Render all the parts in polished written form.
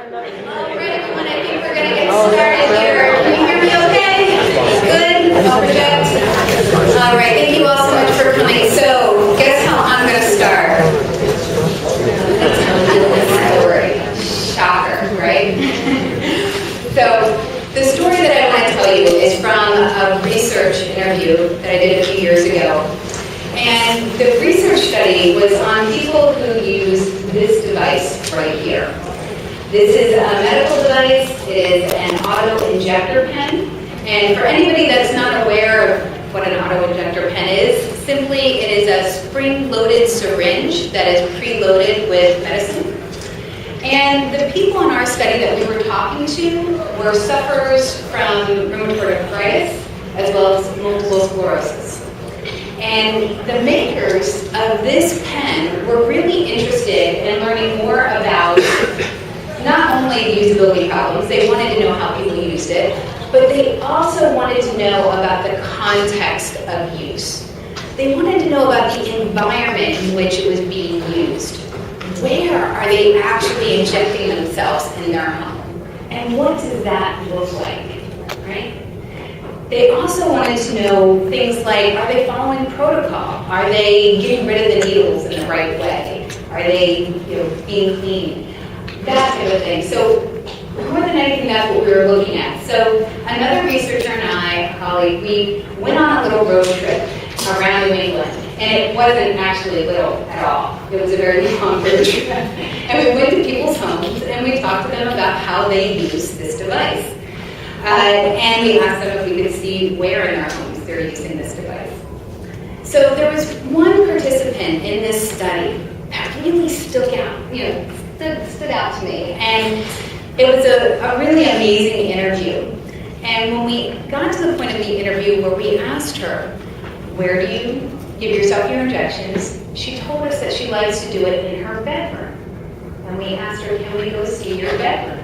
All right, everyone, I think we're going to get started here. Can you hear me okay? Good? Perfect. All right, thank you all so much for coming. So, guess how I'm going to start? I'm going to tell you a story. Shocker, right? So, the story that I want to tell you is from a research interview that I did a few years ago. And the research study was on people who use this device right here. This is a medical device. It is an auto-injector pen. And for anybody that's not aware of what an auto-injector pen is, simply it is a spring-loaded syringe that is preloaded with medicine. And the people in our study that we were talking to were sufferers from rheumatoid arthritis as well as multiple sclerosis. And the makers of this pen were really interested in learning more about not only the usability problems, they wanted to know how people used it, but they also wanted to know about the context of use. They wanted to know about the environment in which it was being used. Where are they actually injecting themselves in their home? And what does that look like, right? They also wanted to know things like, are they following protocol? Are they getting rid of the needles in the right way? Are they being clean? That type of thing. So more than anything, that's what we were looking at. So another researcher and I, a colleague, we went on a little road trip around New England. And it wasn't actually little at all. It was a very long road trip. And we went to people's homes and we talked to them about how they use this device. And we asked them if we could see where in their homes they're using this device. So there was one participant in this study that really stood out to me. And it was a really amazing interview. And when we got to the point of the interview where we asked her, where do you give yourself your injections, she told us that she likes to do it in her bedroom. And we asked her, can we go see your bedroom?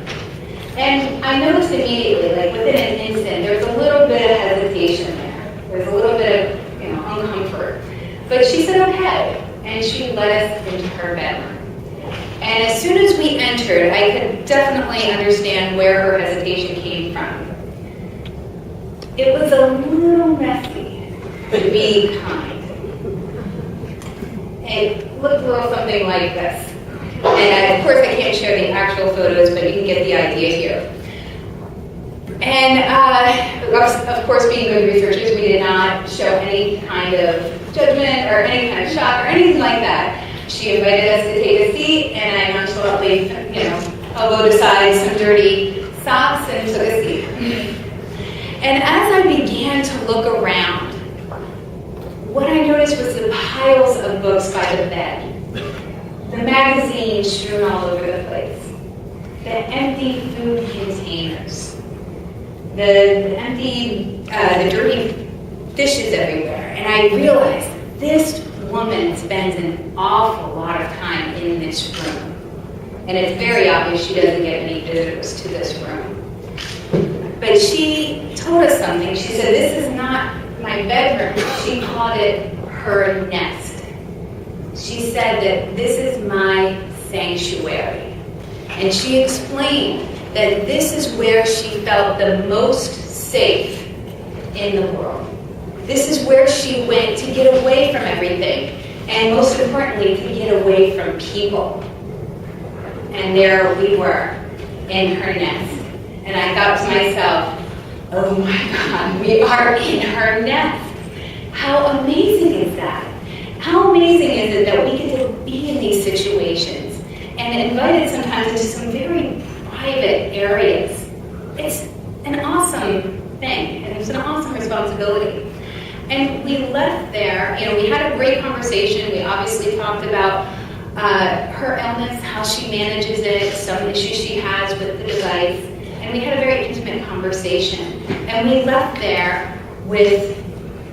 And I noticed immediately, like within an instant, there was a little bit of hesitation there. There was a little bit of, uncomfort. But she said, okay. And she led us into her bedroom. And as soon as we entered, I could definitely understand where her hesitation came from. It was a little messy, to be kind. It looked a little something like this. And of course I can't share the actual photos, but you can get the idea here. And of course, being good researchers, we did not show any kind of judgment or any kind of shock or anything like that. She invited us to take a seat, and I nonchalantly, elbowed aside some dirty socks and took a seat. And as I began to look around, what I noticed was the piles of books by the bed. The magazines strewn all over the place, the empty food containers, the empty, the dirty dishes everywhere. And I realized this woman spends an awful lot of time in this room. And it's very obvious she doesn't get any visitors to this room. But she told us something. She said, this is not my bedroom. She called it her nest. She said that this is my sanctuary. And she explained that this is where she felt the most safe in the world. This is where she went to get away from everything. And most importantly, to get away from people. And there we were in her nest. And I thought to myself, oh my God, we are in her nest. How amazing is that? How amazing is it that we get to be in these situations and invited sometimes into some very private areas? It's an awesome thing, and it's an awesome responsibility. And we left there, we had a great conversation. We obviously talked about her illness, how she manages it, some issues she has with the device, and we had a very intimate conversation. And we left there with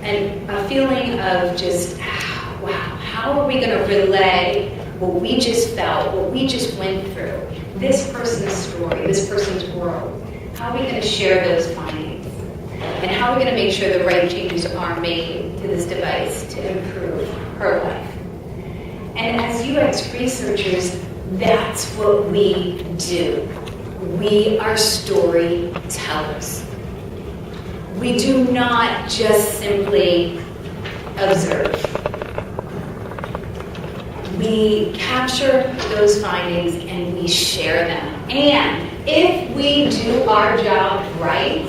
a feeling of just, wow, how are we going to relay what we just felt, what we just went through, this person's story, this person's world? How are we going to share those findings? And how are we going to make sure the right changes are made to this device to improve her life? And as UX researchers, that's what we do. We are storytellers. We do not just simply observe. We capture those findings and we share them. And if we do our job right,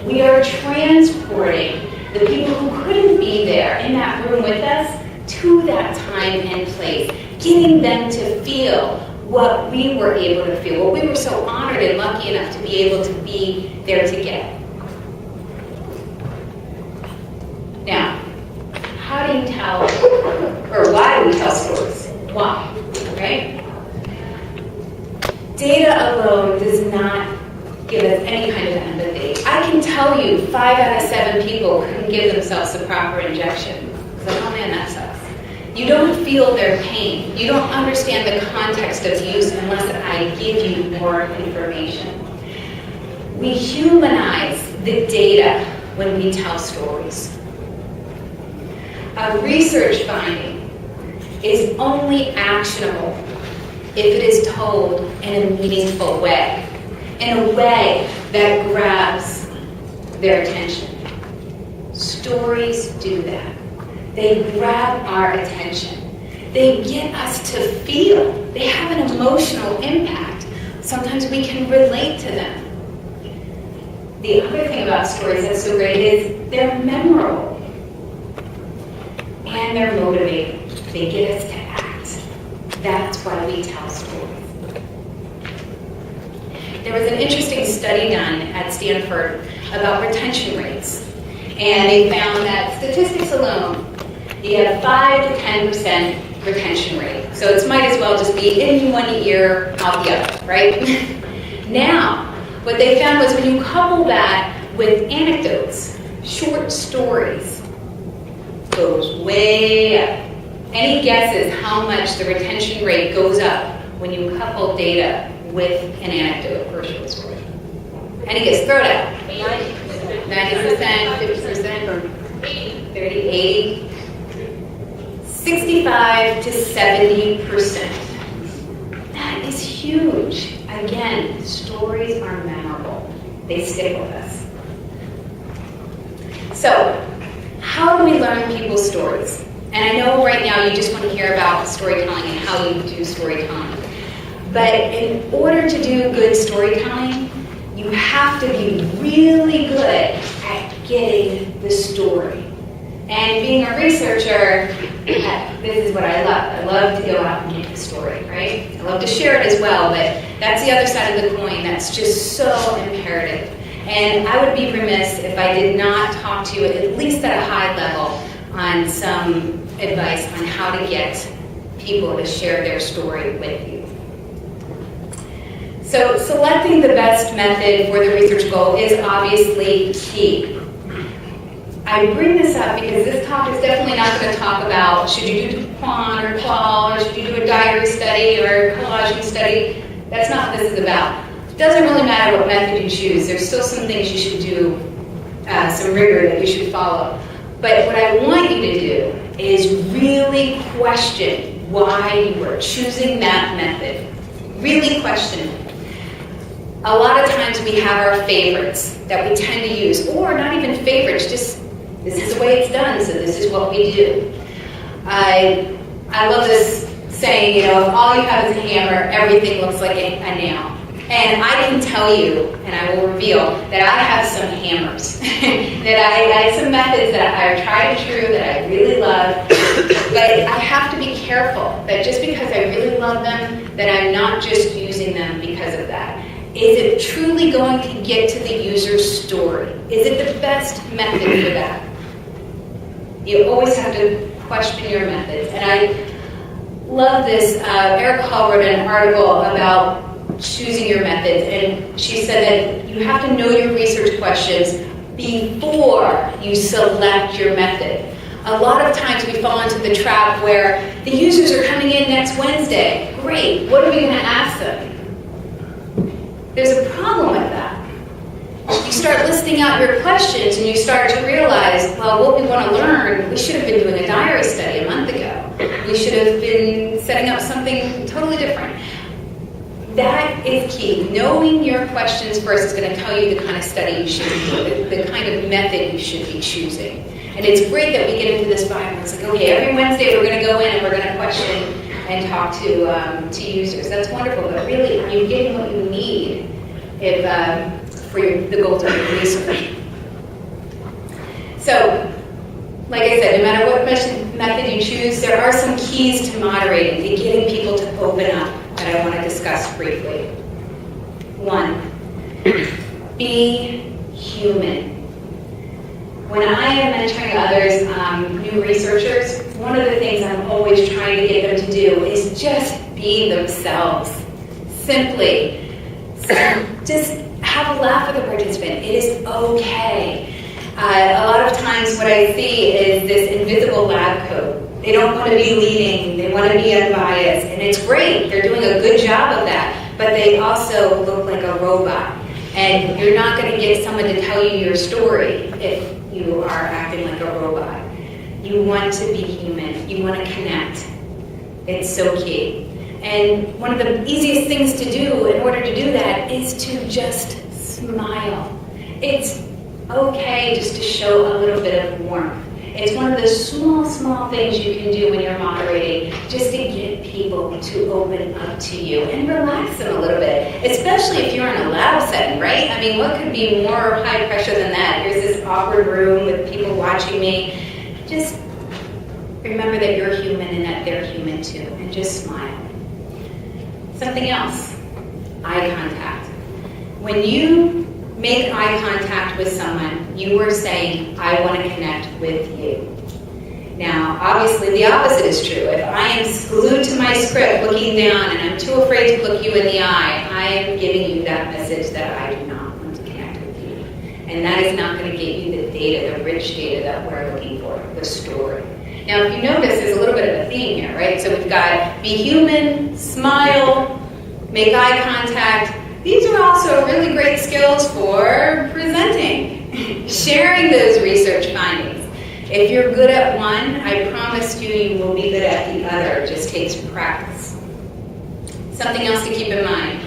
we are transporting the people who couldn't be there in that room with us to that time and place, getting them to feel what we were able to feel, what we were so honored and lucky enough to be able to be there to get. Now, how do you tell, or why do we tell stories? Why, right? Data alone does not give us any kind of empathy. I can tell you 5 out of 7 people couldn't give themselves the proper injection. It's like, oh man, that sucks. You don't feel their pain. You don't understand the context of use unless I give you more information. We humanize the data when we tell stories. A research finding is only actionable if it is told in a meaningful way, in a way that grabs their attention. Stories do that. They grab our attention. They get us to feel. They have an emotional impact. Sometimes we can relate to them. The other thing about stories that's so great is they're memorable. And they're motivating. They get us to act. That's why we tell stories. There was an interesting study done at Stanford about retention rates. And they found that statistics alone, you have 5 to 10% retention rate. So it might as well just be in one ear, out the other, right? Now, what they found was when you couple that with anecdotes, short stories, goes way up. Any guesses how much the retention rate goes up when you couple data with an anecdote or a short story? Any guess? Throw it out. 90%, 50%, 30, 80, 65 to 70%. That is huge. Again, stories are memorable. They stick with us. So, how do we learn people's stories? And I know right now you just want to hear about storytelling and how you do storytelling. But in order to do good storytelling, you have to be really good at getting the story. And being a researcher, this is what I love. I love to go out and get the story, right? I love to share it as well, but that's the other side of the coin that's just so imperative. And I would be remiss if I did not talk to you at least at a high level on some advice on how to get people to share their story with you. So selecting the best method for the research goal is obviously key. I bring this up because this talk is definitely not going to talk about should you do quant or qual, or should you do a diary study or a collaging study. That's not what this is about. It doesn't really matter what method you choose. There's still some things you should do, some rigor that you should follow. But what I want you to do is really question why you are choosing that method. Really question it. A lot of times we have our favorites that we tend to use, or not even favorites, just this is the way it's done, so this is what we do. I love this saying, if all you have is a hammer, everything looks like a nail. And I can tell you, and I will reveal, that I have some hammers. That I have some methods that I tried and true that I really love. But I have to be careful that just because I really love them, that I'm not just using them because of that. Is it truly going to get to the user's story? Is it the best method for that? You always have to question your methods. And I love this. Erica Hall wrote an article about choosing your methods, and she said that you have to know your research questions before you select your method. A lot of times we fall into the trap where the users are coming in next Wednesday. Great, what are we going to ask them? There's a problem with that. You start listing out your questions and you start to realize, well, what we want to learn, we should have been doing a diary study a month ago. We should have been setting up something totally different. That is key. Knowing your questions first is going to tell you the kind of study you should do, the kind of method you should be choosing. And it's great that we get into this vibe where it's like, okay, every Wednesday we're going to go in and we're going to question and talk to users. That's wonderful, but really, are you getting what you need for the goals of your research? So, like I said, no matter what method you choose, there are some keys to moderating, to getting people to open up that I want to discuss briefly. 1, be human. When I am mentoring others, new researchers, one of the things I'm always trying to get them to do is just be themselves. Simply. Just have a laugh with the participant. It is okay. A lot of times what I see is this invisible lab coat. They don't want to be leading, they want to be unbiased, and it's great, they're doing a good job of that, but they also look like a robot. And you're not going to get someone to tell you your story if you are acting like a robot. You want to be human, you want to connect. It's so key. And one of the easiest things to do in order to do that is to just smile. It's okay just to show a little bit of warmth. It's one of the small things you can do when you're moderating, just to get people to open up to you and relax them a little bit, especially if you're in a lab setting, right? I mean, what could be more high pressure than that? Here's this awkward room with people watching me. Just remember that you're human and that they're human too, and just smile. Something else, eye contact. When you make eye contact with someone, you are saying, I want to connect with you. Now, obviously, the opposite is true. If I am glued to my script, looking down, and I'm too afraid to look you in the eye, I am giving you that message that I do not want to connect with you. And that is not going to get you the data, the rich data that we're looking for, the story. Now, if you notice, there's a little bit of a theme here, right? So we've got be human, smile, make eye contact. These are also really great skills for presenting, sharing those research findings. If you're good at one, I promise you will be good at the other. It just takes practice. Something else to keep in mind.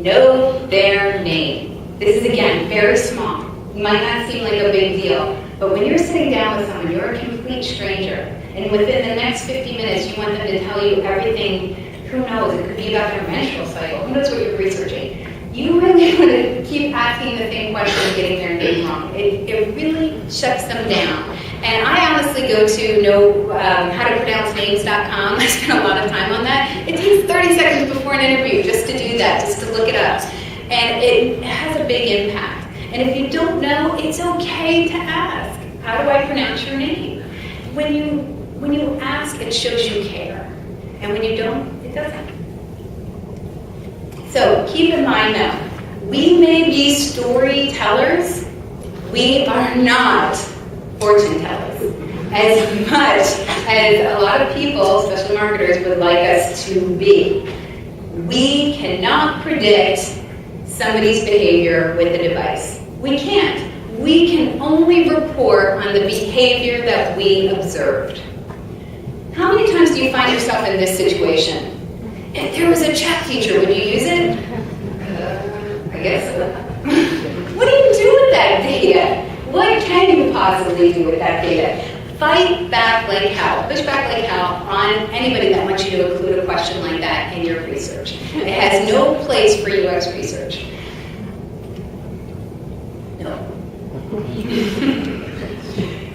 Know their name. This is, again, very small. It might not seem like a big deal, but when you're sitting down with someone, you're a complete stranger, and within the next 50 minutes, you want them to tell you everything. Who knows? It could be about their menstrual cycle. Who knows what you're researching? You really want to keep asking the same question and getting their name wrong. It really shuts them down. And I honestly go to howtopronouncenames.com. I spend a lot of time on that. It takes 30 seconds before an interview just to do that, just to look it up. And it has a big impact. And if you don't know, it's okay to ask. How do I pronounce your name? When you ask, it shows you care. And when you don't, it doesn't. So keep in mind now, we may be storytellers, we are not fortune tellers. As much as a lot of people, especially marketers, would like us to be. We cannot predict somebody's behavior with a device. We can't. We can only report on the behavior that we observed. How many times do you find yourself in this situation? If there was a chat feature, would you use it? I guess so. What do you do with that data? What can you possibly do with that data? Fight back like hell, push back like hell on anybody that wants you to include a question like that in your research. It has no place for UX research. No.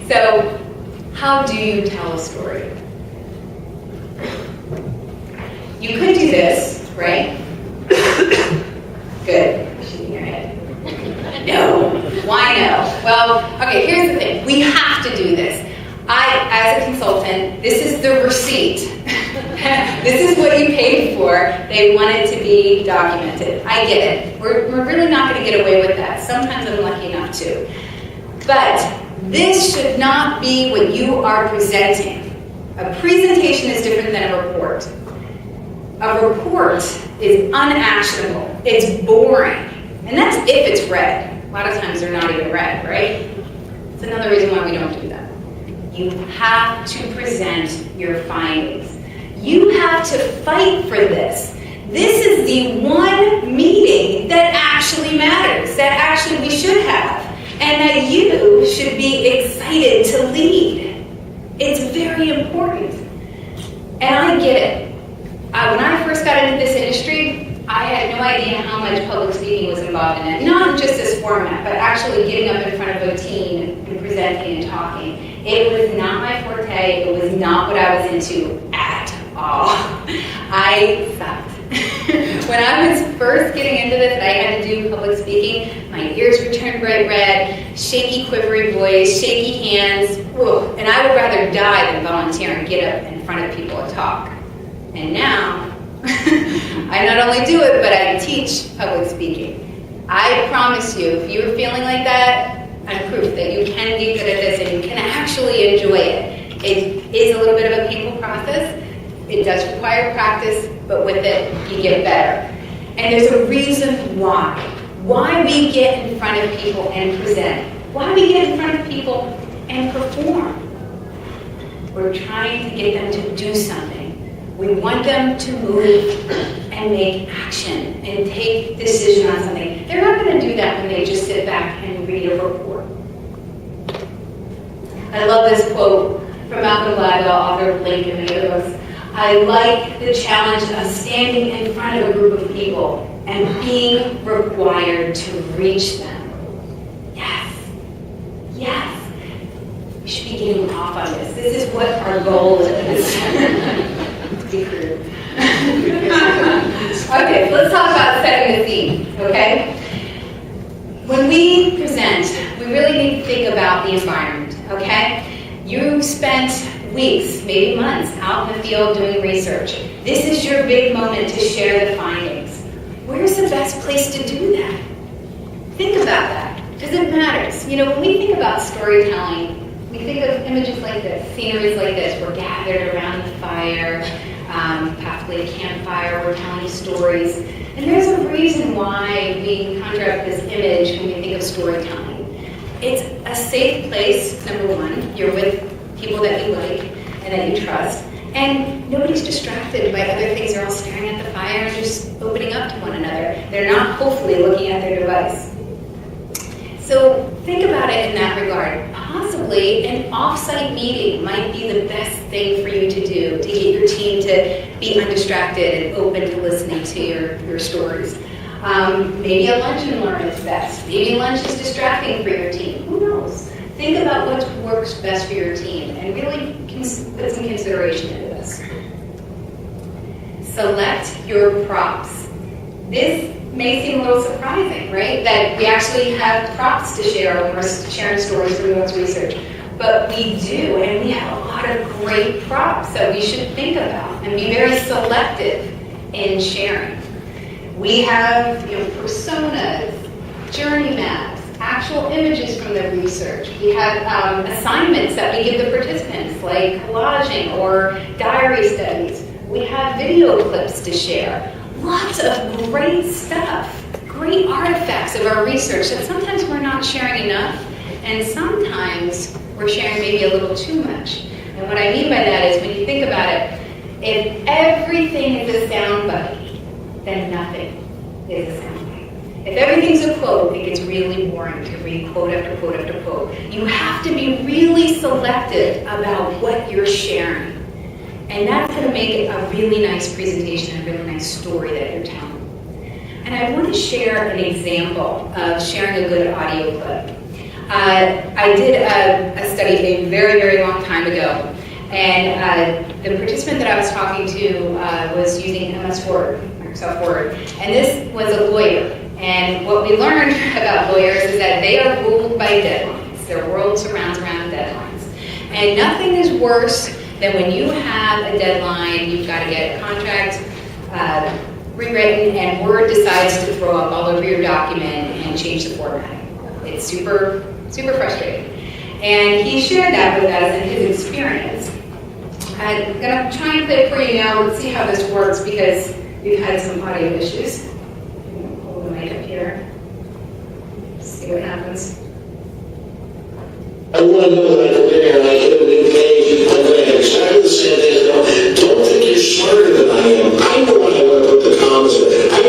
So, how do you tell a story? You could do this, right? Good. Shaking your head. No. Why no? Well, okay, here's the thing. We have to do this. As a consultant, this is the receipt. This is what you paid for. They want it to be documented. I get it. We're really not going to get away with that. Sometimes I'm lucky enough to. But this should not be what you are presenting. A presentation is different than a report. A report is unactionable. It's boring. And that's if it's read. A lot of times they're not even read, right? It's another reason why we don't do that. You have to present your findings. You have to fight for this. This is the one meeting that actually matters, that actually we should have, and that you should be excited to lead. It's very important. And I get it. When I first got into this industry, I had no idea how much public speaking was involved in it. Not just this format, but actually getting up in front of a team and presenting and talking. It was not my forte. It was not what I was into at all. I sucked. When I was first getting into this, I had to do public speaking. My ears would turn bright red, shaky, quivery voice, shaky hands, and I would rather die than volunteer and get up in front of people and talk. And now, I not only do it, but I teach public speaking. I promise you, if you're feeling like that, I'm proof that you can get good at this and you can actually enjoy it. It is a little bit of a painful process. It does require practice, but with it, you get better. And there's a reason why. Why we get in front of people and present. Why we get in front of people and perform. We're trying to get them to do something. We want them to move and make action and take decision on something. They're not going to do that when they just sit back and read a report. I love this quote from Malcolm Gladwell, author of Blink and the other books. I like the challenge of standing in front of a group of people and being required to reach them. Yes. Yes. We should be getting off on this. This is what our goal is. Okay, let's talk about setting the theme, okay? When we present, we really need to think about the environment, okay? You spent weeks, maybe months, out in the field doing research. This is your big moment to share the findings. Where's the best place to do that? Think about that, because it matters. You know, when we think about storytelling, we think of images like this, sceneries like this. We're gathered around the fire, possibly a campfire, we're telling stories. And there's a reason why we conjure up this image when we think of storytelling. It's a safe place, number one. You're with people that you like and that you trust. And nobody's distracted by other things. They're all staring at the fire and just opening up to one another. They're not hopefully looking at their device. So think about it in that regard. Possibly an off-site meeting might be the best thing for you to do to get your team to be undistracted and open to listening to your stories. Maybe a lunch and learn is best. Maybe lunch is distracting for your team. Who knows? Think about what works best for your team and really put some consideration into this. Select your props. This may seem a little surprising, right? That we actually have props to share when we're sharing stories from those research. But we do, and we have a lot of great props that we should think about and be very selective in sharing. We have personas, journey maps, actual images from the research. We have assignments that we give the participants, like collaging or diary studies. We have video clips to share. Lots of great stuff, great artifacts of our research that sometimes we're not sharing enough, and sometimes we're sharing maybe a little too much. And what I mean by that is when you think about it, if everything is a soundbite, then nothing is a soundbite. If everything's a quote, it gets really boring to read quote after quote after quote. You have to be really selective about what you're sharing. And that's going to make it a really nice presentation, a really nice story that you're telling. And I want to share an example of sharing a good audio clip. I did a study a very, very long time ago. And the participant that I was talking to was using MS Word, Microsoft Word. And this was a lawyer. And what we learned about lawyers is that they are ruled by deadlines. Their world surrounds around deadlines. And nothing is worse than when you have a deadline, you've got to get a contract rewritten, and Word decides to throw up all over your document and change the formatting. It's super, super frustrating. And he shared that with us and his experience. I'm going to try and play it for you now. Let's see how this works because we've had some audio issues. Hold the mic up here. See what happens. I want to know that I've been here and I could have been paid. I'm going to have exactly the same thing. Don't think you're smarter than I am. I know when I want to put the commas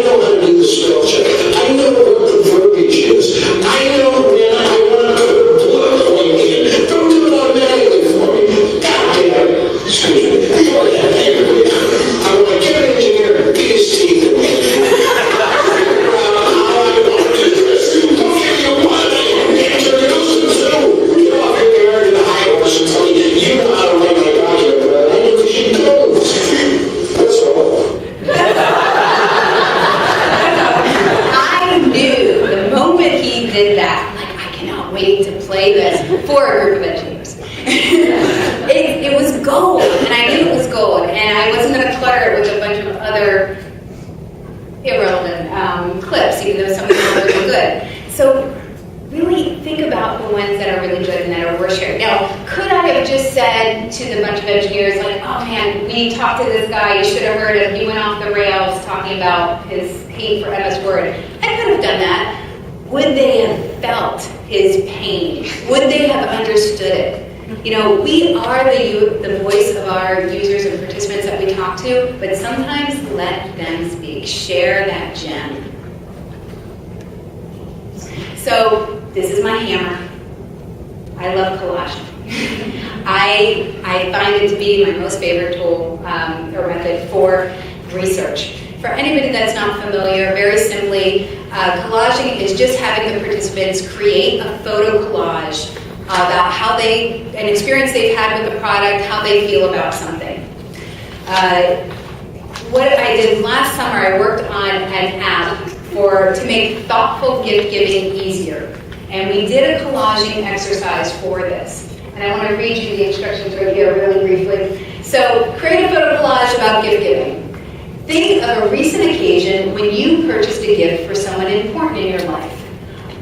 know how to do the spell check. I know what the verbiage is. I know when I want to put blood point in. Don't do it automatically for me. God damn it. Excuse me. You already have everything. I want to get an engineer and beat his teeth in me. For a group of engineers. It was gold, and I knew it was gold, and I wasn't going to clutter it with a bunch of other irrelevant clips, even though some of them were really good. So really think about the ones that are really good and that are worth sharing. Now, could I have just said to the bunch of engineers, like, oh man, we talked to this guy, you should have heard him, he went off the rails talking about his hate for MS Word. I could have done that. Would they have felt his pain? Would they have understood it? You know, we are the voice of our users and participants that we talk to, but sometimes let them speak. Share that gem. So, this is my hammer. I love collaging. I find it to be my most favorite tool or method for research. For anybody that's not familiar, very simply, collaging is just having the participants create a photo collage about how an experience they've had with the product, how they feel about something. What I did last summer, I worked on an app to make thoughtful gift giving easier. And we did a collaging exercise for this. And I want to read you the instructions right here really briefly. So, create a photo collage about gift giving. Think of a recent occasion when you purchased a gift for someone important in your life.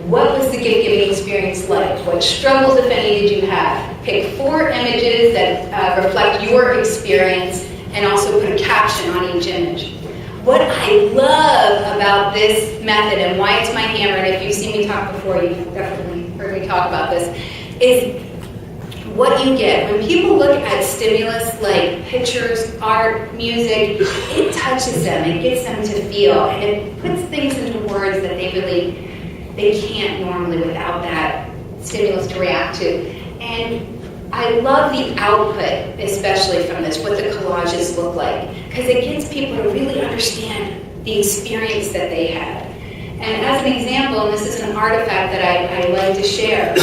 What was the gift-giving experience like? What struggles, if any, did you have? Pick 4 images that reflect your experience and also put a caption on each image. What I love about this method and why it's my hammer, and if you've seen me talk before, you've definitely heard me talk about this, is what you get. When people look at stimulus like pictures, art, music, it touches them, it gets them to feel, and it puts things into words that they can't normally without that stimulus to react to. And I love the output, especially from this, what the collages look like, because it gets people to really understand the experience that they had. And as an example, and this is an artifact that I like to share,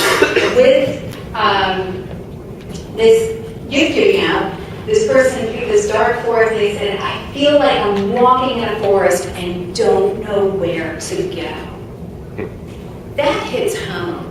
with this gift giving app, this person picked this dark forest, and they said, I feel like I'm walking in a forest and don't know where to go. That hits home.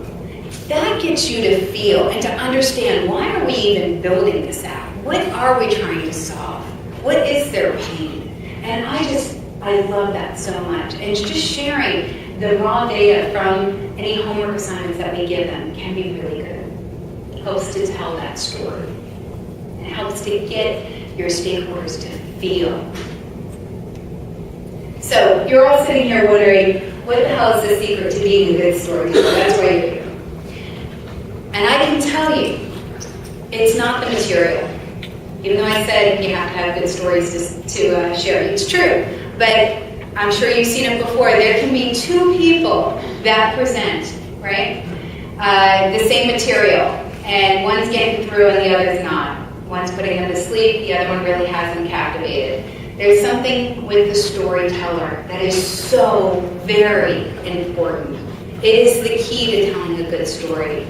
That gets you to feel and to understand, why are we even building this app? What are we trying to solve? What is their pain? And I love that so much. And just sharing the raw data from any homework assignments that we give them can be really good. It helps to tell that story. It helps to get your stakeholders to feel. So you're all sitting here wondering, what the hell is the secret to being a good storyteller? That's why you're here. And I can tell you, it's not the material. Even though I said you have to have good stories to share, it's true. But I'm sure you've seen it before. There can be 2 people that present, right? The same material, and one's getting through and the other's not. One's putting them to sleep, the other one really has them captivated. There's something with the storyteller that is so very important. It is the key to telling a good story.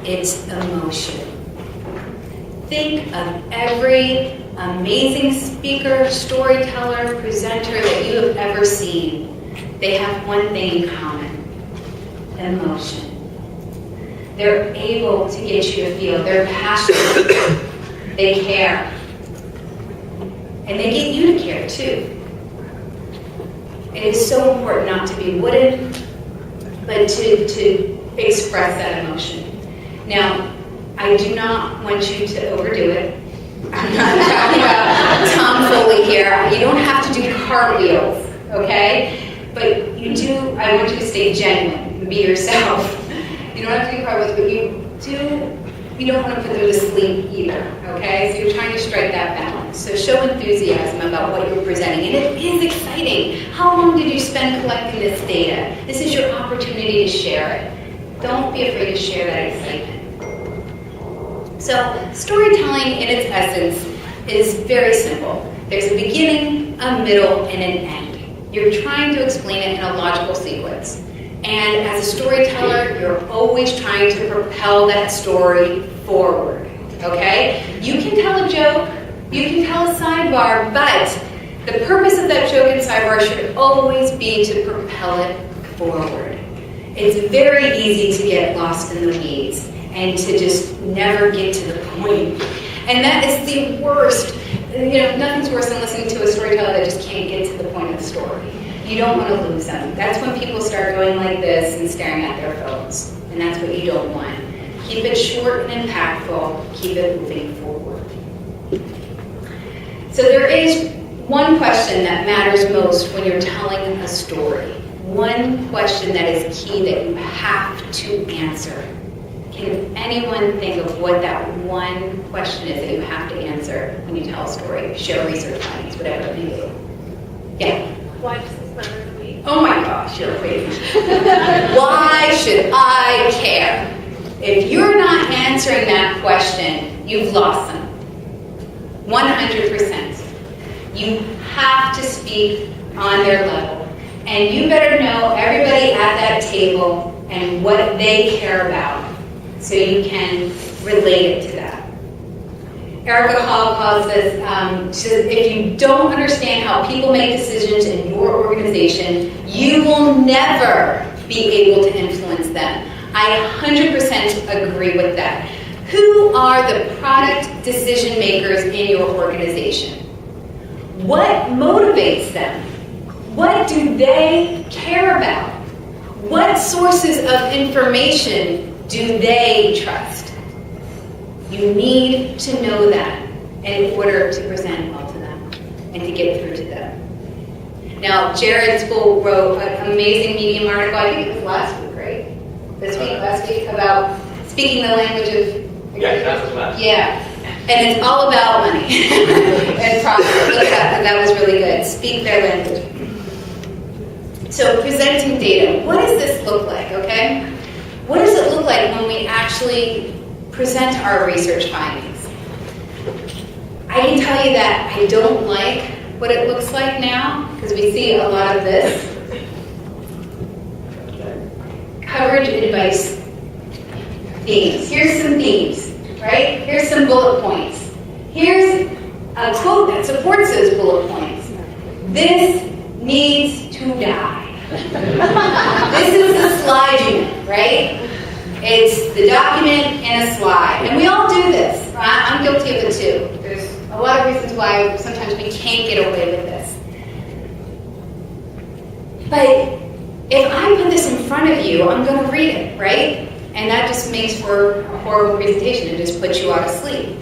It's emotion. Think of every amazing speaker, storyteller, presenter that you have ever seen. They have one thing in common: emotion. They're able to get you to feel. They're passionate. They care. And they get you to care too. It is so important not to be wooden, but to express that emotion. Now, I do not want you to overdo it. I'm not talking about Tom Foley here. You don't have to do cartwheels, okay? But I want you to stay genuine and be yourself. You don't have to do cartwheels, but you don't want to put them to sleep either, okay? So you're trying to strike that balance. So show enthusiasm about what you're presenting. And it is exciting. telling? How long did you spend collecting this data? This is your opportunity to share it. Don't be afraid to share that excitement. So storytelling in its essence is very simple. There's a beginning, a middle, and an end. You're trying to explain it in a logical sequence. And as a storyteller, you're always trying to propel that story forward, okay? You can tell a joke, you can tell a sidebar, but the purpose of that joke and sidebar should always be to propel it forward. It's very easy to get lost in the weeds and to just never get to the point. And that is the worst. Nothing's worse than listening to a storyteller that just can't get to the point of the story. You don't want to lose them. That's when people start going like this and staring at their phones. And that's what you don't want. Keep it short and impactful. Keep it moving forward. So there is one question that matters most when you're telling a story. One question that is key that you have to answer. Can anyone think of what that one question is that you have to answer when you tell a story, share research findings, whatever it may be? Yeah? Why does this matter to me? Oh my gosh, you're crazy. Why should I care? If you're not answering that question, you've lost them. 100%. You have to speak on their level. And you better know everybody at that table and what they care about so you can relate it to that. Erica Hall calls this, she says, if you don't understand how people make decisions in your organization, you will never be able to influence them. I 100% agree with that. Who are the product decision makers in your organization? What motivates them? What do they care about? What sources of information do they trust? You need to know that in order to present well to them and to get through to them. Now, Jared Spool wrote an amazing Medium article, I think it was last week, right? Last week, about speaking the language of... Yeah, that was last. Yeah, and it's all about money and profit. Look at that, that was really good. Speak their language. So presenting data, what does this look like, okay? What does it look like when we actually present our research findings? I can tell you that I don't like what it looks like now, because we see a lot of this. Coverage advice themes. Here's some themes, right? Here's some bullet points. Here's a quote that supports those bullet points. This needs to die. This is the slide unit, right? It's the document and a slide. And we all do this. I'm guilty of it too. There's a lot of reasons why sometimes we can't get away with this. But if I put this in front of you, I'm going to read it, right? And that just makes for a horrible presentation. It just puts you out of sleep.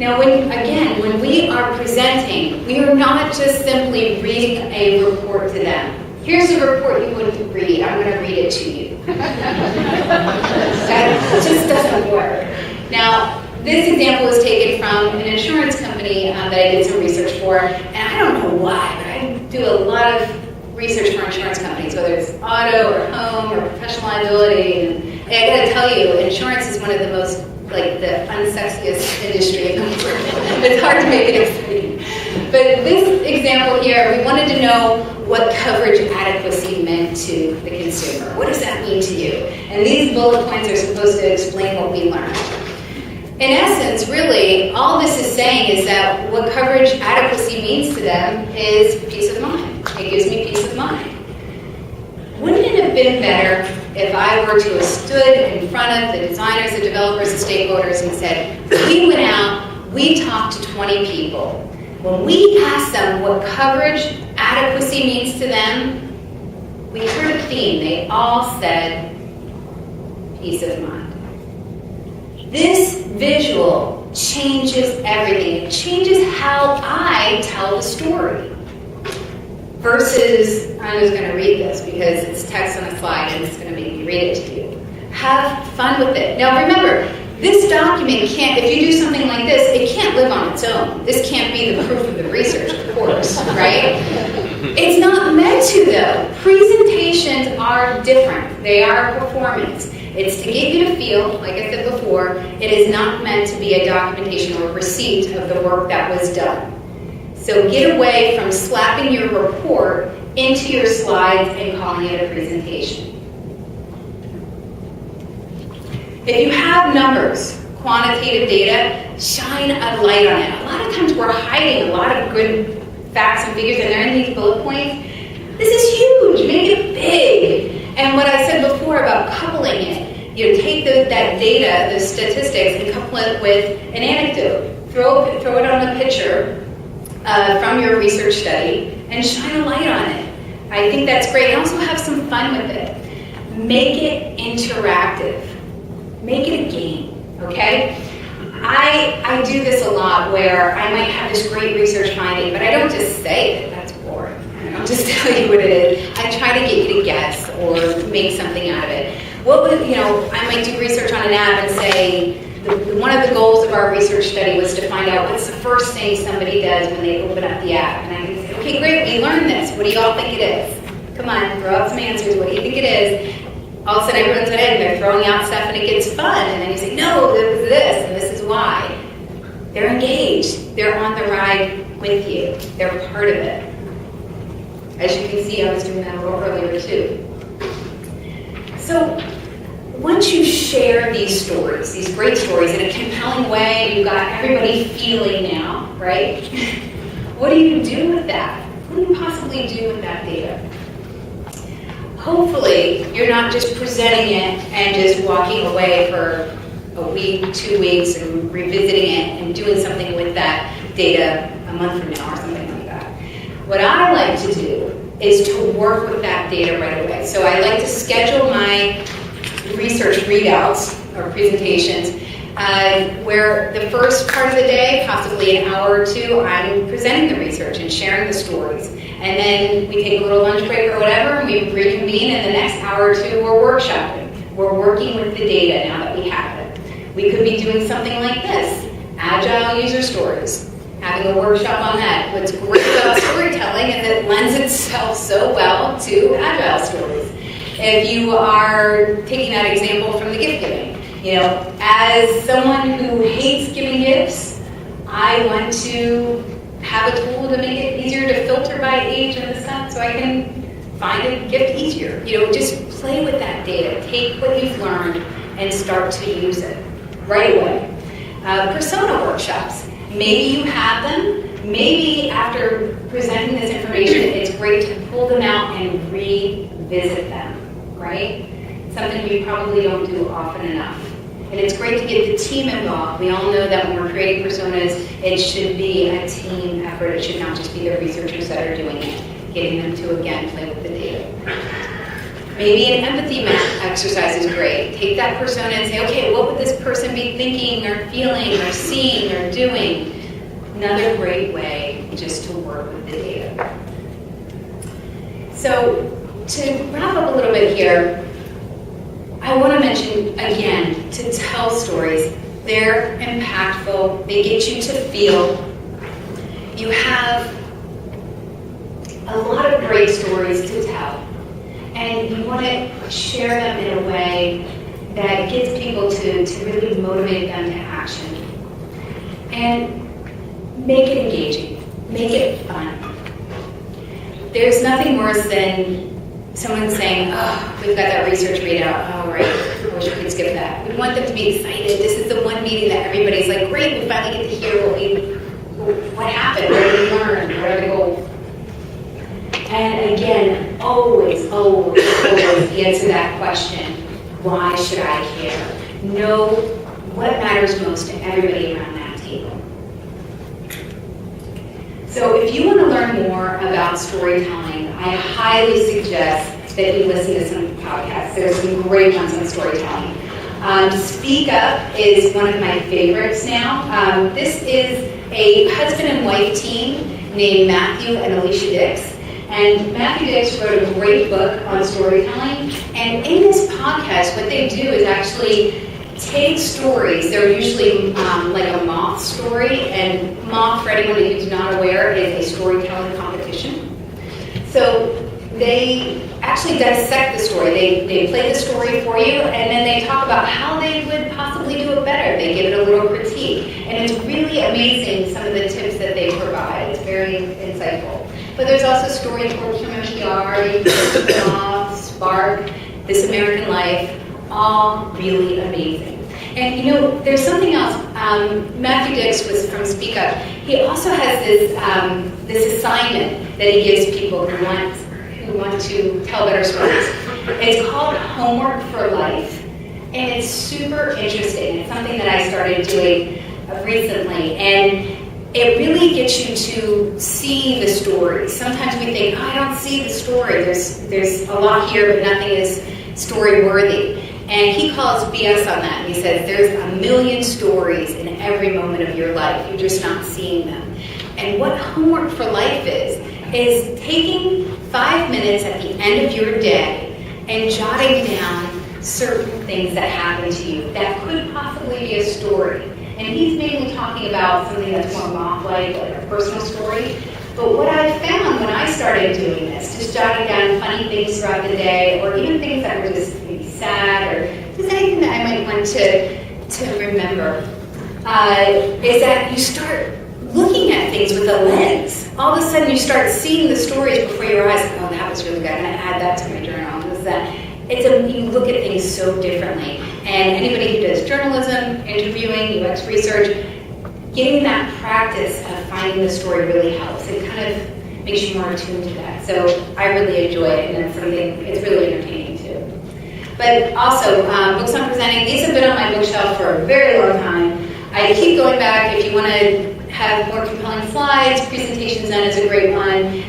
Now, when we are presenting, we are not just simply reading a report to them. Here's a report you wouldn't read. I'm going to read it to you. That just doesn't work. Now, this example was taken from an insurance company that I did some research for, and I don't know why, but I do a lot of research for insurance companies, whether it's auto or home or professional liability. And I got to tell you, insurance is one of the most, the unsexiest industry in the world. It's hard to make it exciting. But this example here, we wanted to know what coverage adequacy meant to the consumer. What does that mean to you? And these bullet points are supposed to explain what we learned. In essence, really, all this is saying is that what coverage adequacy means to them is peace of mind. It gives me peace of mind. Wouldn't it have been better if I were to have stood in front of the designers, the developers, the stakeholders and said, we went out, we talked to 20 people. When we asked them what coverage adequacy means to them, we heard a theme. They all said, peace of mind. This visual changes everything. It changes how I tell the story. Versus, I'm just going to read this because it's text on a slide and it's going to make me read it to you. Have fun with it. Now remember, this document can't, if you do something like this, it can't live on its own. This can't be the proof of the research, of course, right? It's to though, presentations are different. They are a performance. It's to get you to feel, like I said before, it is not meant to be a documentation or receipt of the work that was done. So get away from slapping your report into your slides and calling it a presentation. If you have numbers, quantitative data, shine a light on it. A lot of times we're hiding a lot of good facts and figures, and they're in these bullet points. This is huge. Make it big. And what I said before about coupling it, take that data, the statistics, and couple it with an anecdote. Throw it on a picture from your research study and shine a light on it. I think that's great. And also have some fun with it. Make it interactive. Make it a game, okay? I do this a lot where I might have this great research finding, but I don't just say it. That's boring. I don't just tell you what it is. I try to get you to guess or make something out of it. I might do research on an app and say, one of the goals of our research study was to find out what's the first thing somebody does when they open up the app. And I can say, okay, great, we learned this. What do y'all think it is? Come on, throw out some answers. What do you think it is? All of a sudden everyone's in and they're throwing out stuff and it gets fun. And then you say, no, this is this and this is why. They're engaged. They're on the ride with you. They're part of it. As you can see, I was doing that a little earlier too. So once you share these stories, these great stories in a compelling way, you've got everybody feeling now, right? What do you do with that? What do you possibly do with that data? Hopefully, you're not just presenting it and just walking away for a week, 2 weeks, and revisiting it and doing something with that data a month from now or something like that. What I like to do is to work with that data right away. So I like to schedule my research readouts or presentations where the first part of the day, possibly an hour or two, I'm presenting the research and sharing the stories. And then we take a little lunch break or whatever, and we reconvene, and the next hour or two we're workshopping. We're working with the data now that we have it. We could be doing something like this, agile user stories, having a workshop on that. What's great about storytelling is it lends itself so well to agile stories. If you are taking that example from the gift giving, as someone who hates giving gifts, I want to have a tool to make it easier to filter by age and the stuff so I can find a gift easier. Just play with that data. Take what you've learned and start to use it right away. Persona workshops. Maybe you have them. Maybe after presenting this information, it's great to pull them out and revisit them, right? Something we probably don't do often enough. And it's great to get the team involved. We all know that when we're creating personas, it should be a team effort. It should not just be the researchers that are doing it. Getting them to, again, play with the data. Maybe an empathy map exercise is great. Take that persona and say, okay, what would this person be thinking or feeling or seeing or doing? Another great way just to work with the data. So to wrap up a little bit here, I want to mention, again, to tell stories. They're impactful. They get you to feel. You have a lot of great stories to tell. And you want to share them in a way that gets people to really motivate them to action. And make it engaging. Make it fun. There's nothing worse than someone saying, oh, we've got that research readout. Oh, right. I wish we could skip that. We want them to be excited. This is the one meeting that everybody's like, great, we finally get to hear what happened, what did we learn, what are the goals. And again, always answer that question, why should I care? Know what matters most to everybody around that table. So if you want to learn more about storytelling, I highly suggest that you listen to some podcasts. There's some great ones on storytelling. Speak Up is one of my favorites now. This is a husband and wife team named Matthew and Alicia Dix. And Matthew Dix wrote a great book on storytelling. And in this podcast, what they do is actually take stories. They're usually like a moth story. And moth, for anyone who's not aware, is a storytelling competition. So they actually dissect the story. They play the story for you, and then they talk about how they would possibly do it better. They give it a little critique. And it's really amazing, some of the tips that they provide. It's very insightful. But there's also stories from NPR, Spark, This American Life, all really amazing. And you know, there's something else. Matthew Dix was from Speak Up. He also has this this assignment that he gives people who want to tell better stories. It's called Homework for Life, and it's super interesting. It's something that I started doing recently, and it really gets you to see the story. Sometimes we think, oh, I don't see the story. There's a lot here, but nothing is story worthy. And he calls BS on that. He says there's a million stories in every moment of your life. You're just not seeing them. And what Homework for Life is taking 5 minutes at the end of your day and jotting down certain things that happen to you that could possibly be a story. And he's mainly talking about something that's more moth-like, like a personal story. But what I found when I started doing this, just jotting down funny things throughout the day, or even things that were just maybe sad, or just anything that I might want to remember, is that you start looking at things with a lens. All of a sudden you start seeing the stories before your eyes. Oh, that was really good. And I add that to my journal. You look at things so differently. And anybody who does journalism, interviewing, UX research, getting that practice of finding the story really helps. It kind of makes you more attuned to that. So I really enjoy it, and it's really entertaining too. But also, books I'm presenting, these have been on my bookshelf for a very long time. I keep going back. If you want to have more compelling slides, Presentation Zen is a great one.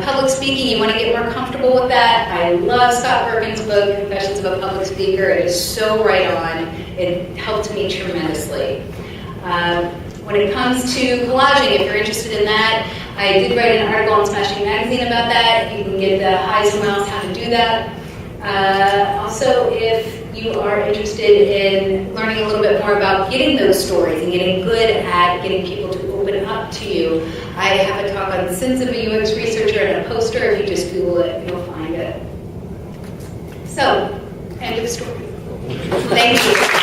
Public speaking, you want to get more comfortable with that. I love Scott Perkins' book, Confessions of a Public Speaker. It is so right on. It helped me tremendously. When it comes to collaging, if you're interested in that, I did write an article on Smashing Magazine about that. You can get the highs and lows, how to do that. Also, if you are interested in learning a little bit more about getting those stories and getting good at getting people to open up to you, I have a talk on Sins of a UX Researcher and a poster. If you just Google it, you'll find it. So, end of story. Thank you.